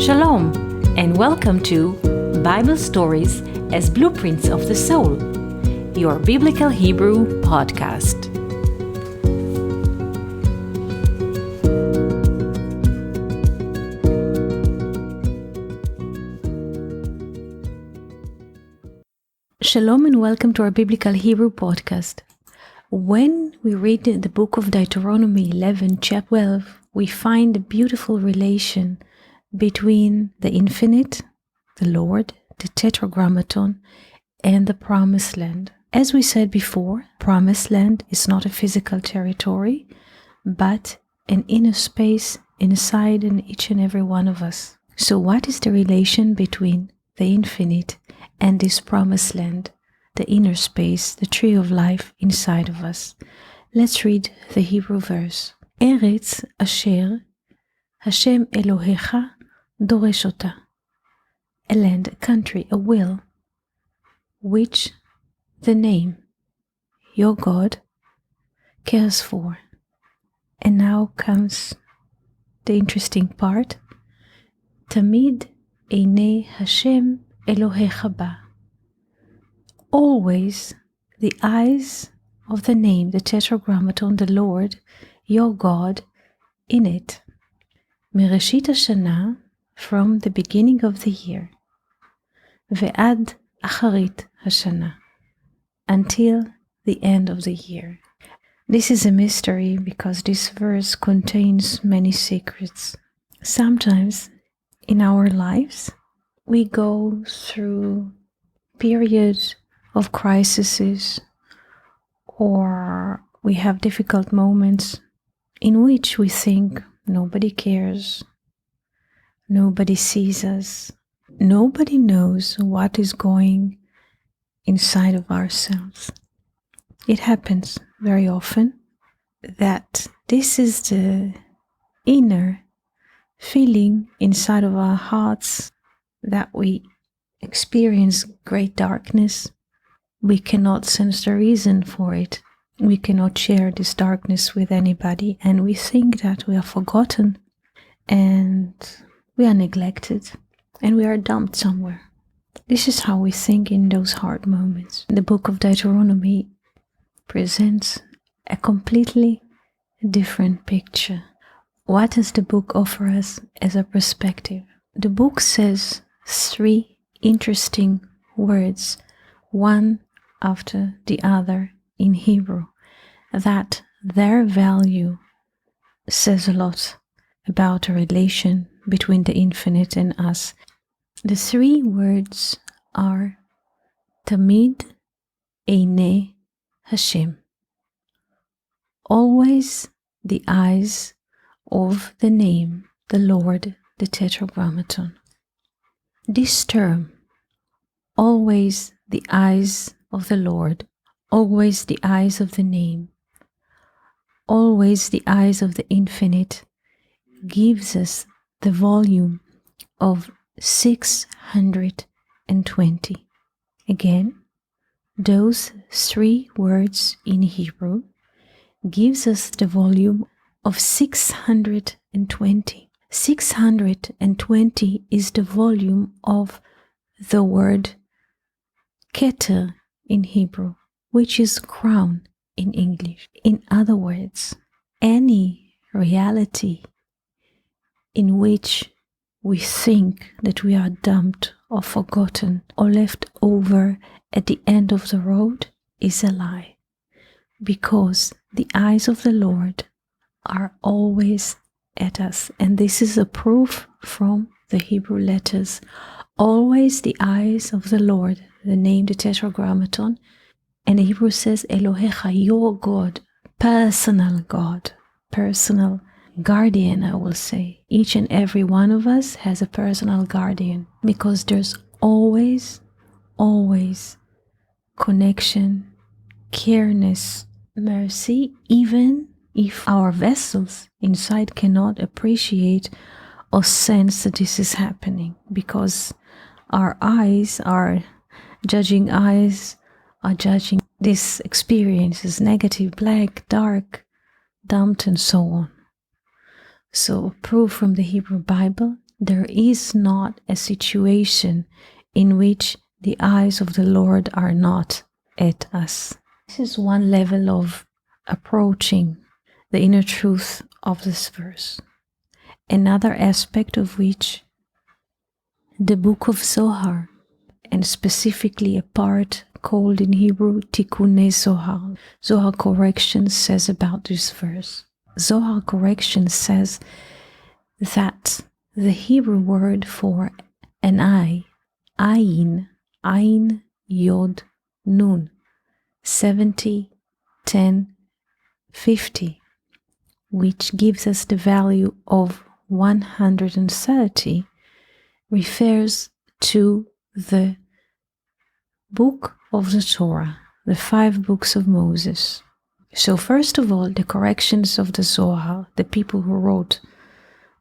Shalom, and welcome to Bible Stories as Blueprints of the Soul, your Biblical Hebrew podcast. Shalom and welcome to our Biblical Hebrew podcast. When we read the book of Deuteronomy 11, chapter 12, we find a beautiful relation between the infinite, the Lord, the Tetragrammaton, and the Promised Land. As we said before, Promised Land is not a physical territory, but an inner space inside in each and every one of us. So what is the relation between the infinite and this Promised Land, the inner space, the tree of life inside of us? Let's read the Hebrew verse. Eretz asher Hashem Elohecha doresh ota. A land, a country, a will, which the name, your God, cares for. And now comes the interesting part. Tamid einei Hashem Elohecha ba. Always the eyes of the name, the Tetragrammaton, the Lord, your God, in it. Mereshit Hashana, from the beginning of the year, ve'ad acharit Hashana, until the end of the year. This is a mystery because this verse contains many secrets. Sometimes in our lives, we go through periods of crises, or we have difficult moments in which we think nobody cares, nobody sees us, nobody knows what is going inside of ourselves. It happens very often that this is the inner feeling inside of our hearts, that we experience great darkness. We cannot sense the reason for it. We cannot share this darkness with anybody, and we think that we are forgotten and we are neglected and we are dumped somewhere. This is how we think in those hard moments. The book of Deuteronomy presents a completely different picture. What does the book offer us as a perspective? The book says three interesting words, one after the other in Hebrew, that their value says a lot about a relation between the infinite and us. The three words are Tamid einei Hashem, always the eyes of the name, the Lord, the Tetragrammaton. This term, always the eyes of the Lord, always the eyes of the name, always the eyes of the infinite, gives us the volume of 620. Again, those three words in Hebrew gives us the volume of 620. 620 is the volume of the word Keter in Hebrew, which is crown in English. In other words, any reality in which we think that we are dumped or forgotten or left over at the end of the road is a lie, because the eyes of the Lord are always at us, and this is a proof from the Hebrew letters. Always the eyes of the Lord, the name, the Tetragrammaton, and the Hebrew says Elohecha, your God, personal God, personal guardian, I will say. Each and every one of us has a personal guardian, because there's always connection, careness, mercy, even if our vessels inside cannot appreciate or sense that this is happening, because our eyes, our judging eyes, are judging this experience as negative, black, dark, dumped, and so on. So proof from the Hebrew Bible there is not a situation in which the eyes of the Lord are not at us. This is one level of approaching the inner truth of this verse. Another aspect of which the book of Zohar, and specifically a part called in Hebrew Tikkunei Zohar, Zohar Correction, says about this verse. Zohar Correction says that the Hebrew word for an eye, ayin, ayin, yod, nun, 70, 10, 50, which gives us the value of 130, refers to the book of the Torah, the 5 books of Moses. So first of all, the corrections of the Zohar, the people who wrote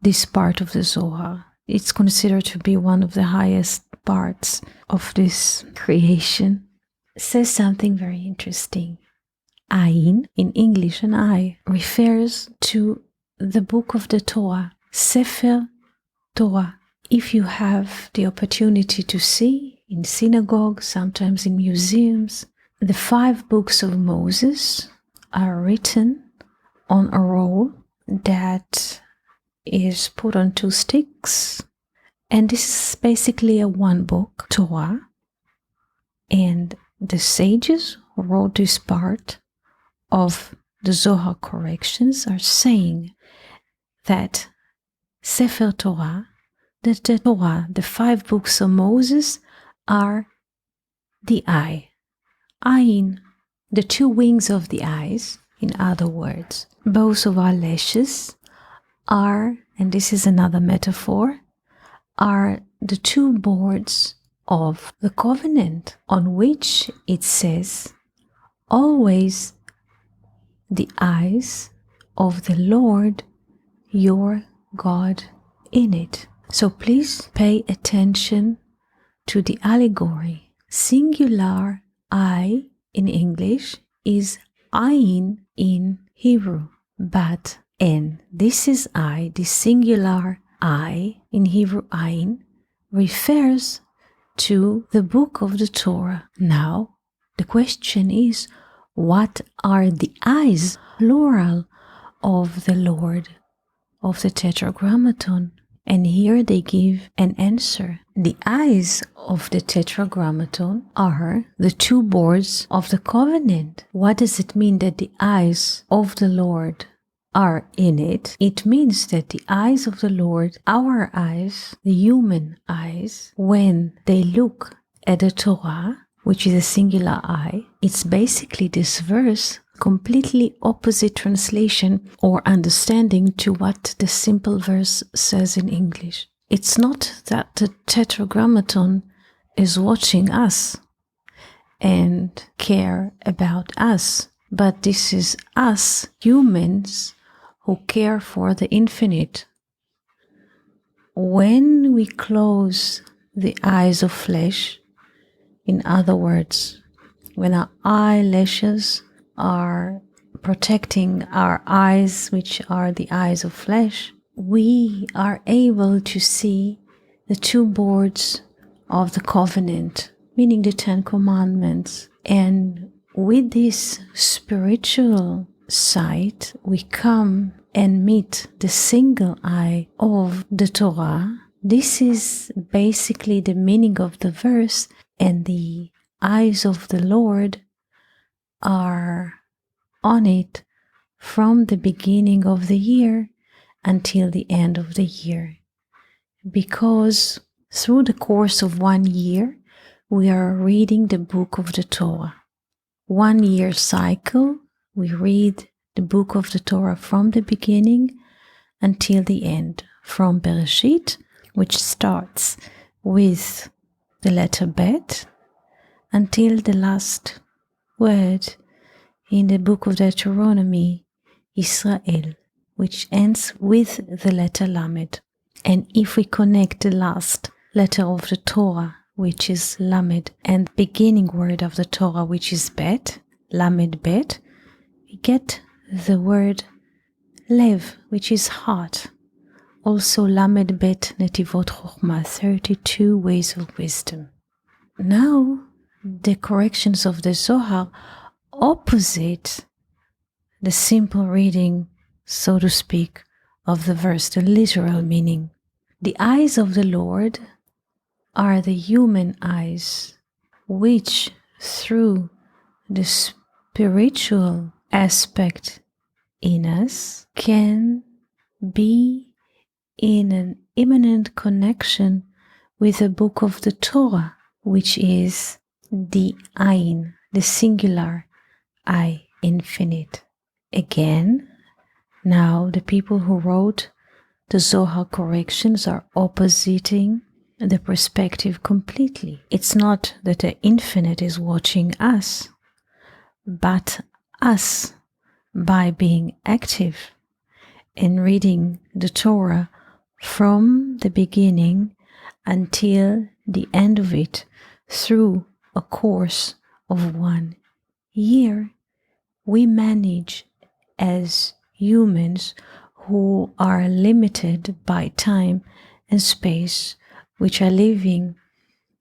this part of the Zohar, it's considered to be one of the highest parts of this creation, says something very interesting. Ayin, in English, an eye, refers to the book of the Torah, Sefer Torah. If you have the opportunity to see in synagogues, sometimes in museums, the 5 books of Moses are written on a roll that is put on 2 sticks, and this is basically a one book, Torah, and the sages who wrote this part of the Zohar corrections are saying that Sefer Torah, the Torah, the 5 books of Moses, are the eye, ayin, the 2 wings of the eyes. In other words, both of our lashes are, and this is another metaphor, are the 2 boards of the covenant, on which it says, always the eyes of the Lord your God in it. So please pay attention to the allegory. Singular eye in English is ayin in Hebrew, but and this is eye, the singular eye in Hebrew ayin, refers to the book of the Torah. Now, the question is, what are the eyes, plural, of the Lord, of the Tetragrammaton? And here they give an answer. The eyes of the Tetragrammaton are the 2 boards of the covenant. What does it mean that the eyes of the Lord are in it? It means that the eyes of the Lord, our eyes, the human eyes, when they look at the Torah, which is a singular eye, it's basically this verse, completely opposite translation or understanding to what the simple verse says in English. It's not that the Tetragrammaton is watching us and care about us, but this is us, humans, who care for the infinite. When we close the eyes of flesh, in other words, when our eyelashes are protecting our eyes, which are the eyes of flesh, we are able to see the 2 boards of the covenant, meaning the 10 commandments. And with this spiritual sight, we come and meet the single eye of the Torah. This is basically the meaning of the verse, and the eyes of the Lord are on it from the beginning of the year until the end of the year. Because through the course of 1 year, we are reading the book of the Torah. 1 year cycle, we read the book of the Torah from the beginning until the end, from Bereshit, which starts with the letter Bet, until the last word in the book of Deuteronomy, Israel, which ends with the letter Lamed. And if we connect the last letter of the Torah, which is Lamed, and the beginning word of the Torah, which is Bet, Lamed Bet, we get the word Lev, which is heart. also Lamed Bet Netivot Chochmah, 32 ways of wisdom. Now, the corrections of the Zohar opposite the simple reading, so to speak, of the verse, the literal meaning. The eyes of the Lord are the human eyes, which through the spiritual aspect in us can be in an immanent connection with the book of the Torah, which is the Ayin, the singular I, infinite. Again, now the people who wrote the Zohar corrections are oppositing the perspective completely. It's not that the infinite is watching us, but us, by being active and reading the Torah from the beginning until the end of it through a course of 1 year, we manage as humans who are limited by time and space, which are living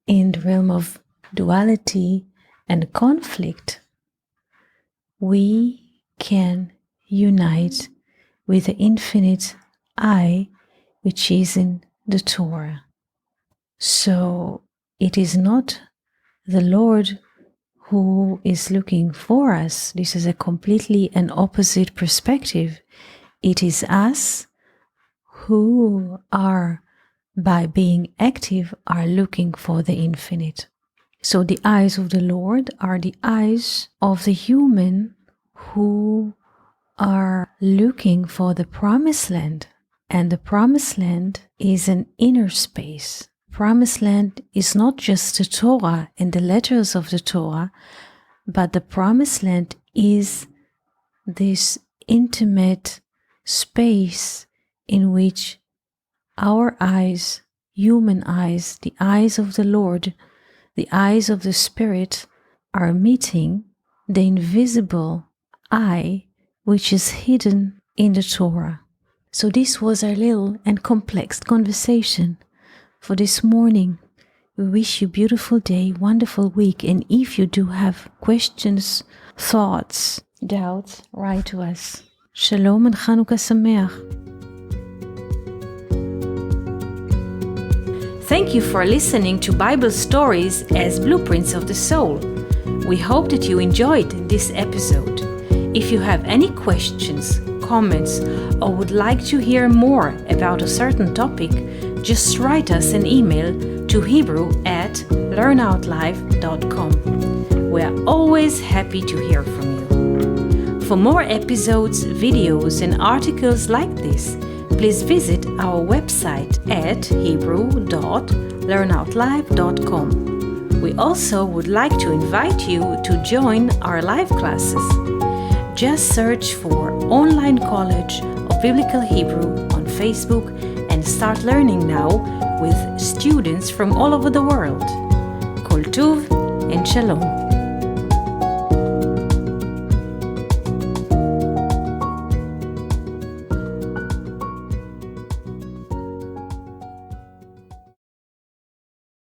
in the realm of duality and conflict, we can unite with the infinite I, which is in the Torah. So it is not the Lord who is looking for us. This is a completely an opposite perspective. It is us who are, by being active, are looking for the infinite. So the eyes of the Lord are the eyes of the human who are looking for the promised land. And the promised land is an inner space. Promised land is not just the Torah and the letters of the Torah, but the promised land is this intimate space in which our eyes, human eyes, the eyes of the Lord, the eyes of the Spirit are meeting the invisible I, which is hidden in the Torah. So this was our little and complex conversation for this morning. We wish you a beautiful day, wonderful week, and if you do have questions, thoughts, doubts, write to us. Shalom and Chanukah Sameach. Thank you for listening to Bible Stories as Blueprints of the Soul. We hope that you enjoyed this episode. If you have any questions, comments, or would like to hear more about a certain topic, just write us an email to hebrew@learnoutlive.com. We are always happy to hear from you. For more episodes, videos, and articles like this, please visit our website at hebrew.learnoutlive.com. We also would like to invite you to join our live classes. Just search for Online College of Biblical Hebrew on Facebook and start learning now with students from all over the world. Koltuv and Shalom.